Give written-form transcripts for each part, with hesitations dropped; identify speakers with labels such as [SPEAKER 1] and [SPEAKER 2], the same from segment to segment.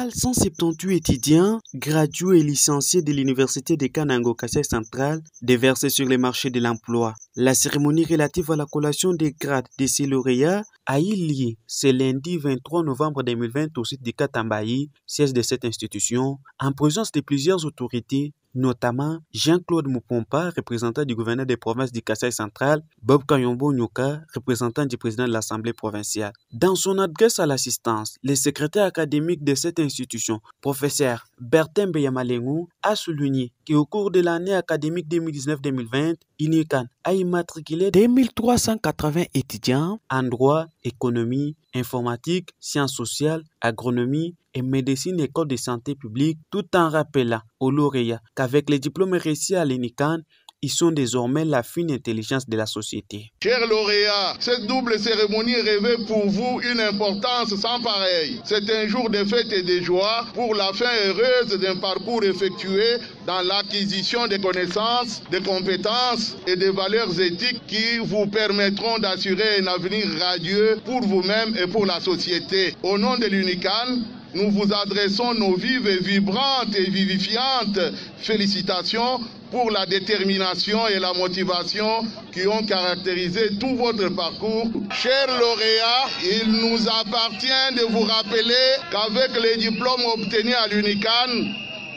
[SPEAKER 1] total, 178 étudiants, gradués et licenciés de l'Université de Kananga au Kasaï central, déversés sur les marchés de l'emploi. La cérémonie relative à la collation des grades de ces lauréats a eu lieu ce lundi 23 novembre 2020 au site de Katambayi, siège de cette institution, en présence de plusieurs autorités, notamment Jean-Claude Mupompa, représentant du gouverneur des provinces du Kasaï central, Bob Kayombo Nyoka, représentant du président de l'Assemblée provinciale. Dans son adresse à l'assistance, le secrétaire académique de cette institution, professeur Bertin Beyamalengu, a souligné qu'au cours de l'année académique 2019-2020, UNICAN a immatriculé 2380 étudiants en droit, économie, informatique, sciences sociales, agronomie et médecine école de santé publique, tout en rappelant aux lauréats qu'avec les diplômes réussis à l'UNICAN, ils sont désormais la fine intelligence de la société.
[SPEAKER 2] Chers lauréats, cette double cérémonie revêt pour vous une importance sans pareille. C'est un jour de fête et de joie pour la fin heureuse d'un parcours effectué dans l'acquisition des connaissances, des compétences et des valeurs éthiques qui vous permettront d'assurer un avenir radieux pour vous-même et pour la société. Au nom de l'UNICAN, nous vous adressons nos vives et vibrantes et vivifiantes félicitations pour la détermination et la motivation qui ont caractérisé tout votre parcours. Chers lauréats, il nous appartient de vous rappeler qu'avec les diplômes obtenus à l'UNICAN,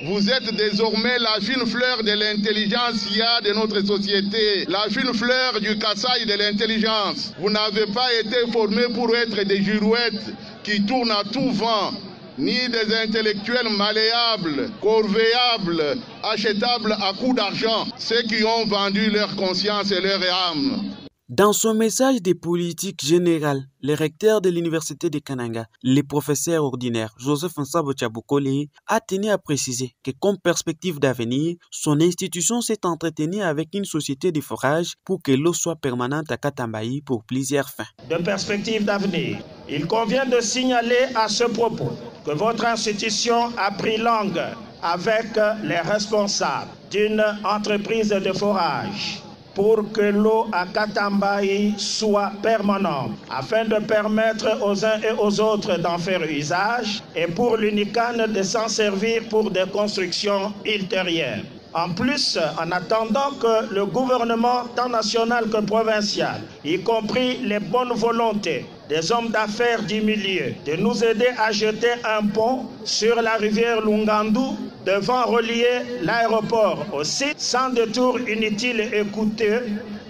[SPEAKER 2] vous êtes désormais la fine fleur de l'intelligentsia de notre société, la fine fleur du Kasaï de l'intelligence. Vous n'avez pas été formés pour être des girouettes qui tournent à tout vent, ni des intellectuels malléables, corvéables, achetables à coups d'argent, ceux qui ont vendu leur conscience et leur âme.
[SPEAKER 1] Dans son message de politique générale, le recteur de l'Université de Kananga, le professeur ordinaire Joseph Nsabo Tchabukole, a tenu à préciser que comme perspective d'avenir, son institution s'est entretenue avec une société de forage pour que l'eau soit permanente à Katambayi pour plusieurs fins.
[SPEAKER 3] De perspective d'avenir, il convient de signaler à ce propos que votre institution a pris langue avec les responsables d'une entreprise de forage pour que l'eau à Katambayi soit permanente, afin de permettre aux uns et aux autres d'en faire usage et pour l'UNICAN de s'en servir pour des constructions ultérieures. En plus, en attendant que le gouvernement tant national que provincial, y compris les bonnes volontés des hommes d'affaires du milieu, de nous aider à jeter un pont sur la rivière Lungandu devant relier l'aéroport au site sans détour inutile et coûteux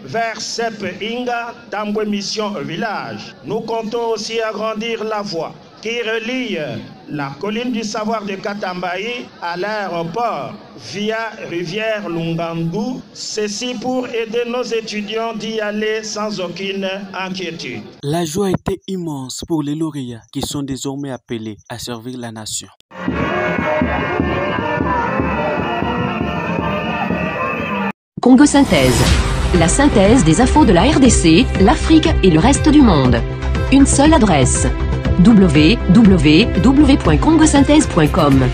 [SPEAKER 3] vers Sep Inga, Tambwe Mission au village. Nous comptons aussi agrandir la voie qui relie la colline du savoir de Katambayi à l'aéroport via rivière Lungandu, ceci pour aider nos étudiants d'y aller sans aucune inquiétude.
[SPEAKER 1] La joie était immense pour les lauréats qui sont désormais appelés à servir la nation.
[SPEAKER 4] Congo Synthèse, la synthèse des infos de la RDC, l'Afrique et le reste du monde. Une seule adresse: www.congosynthèse.com.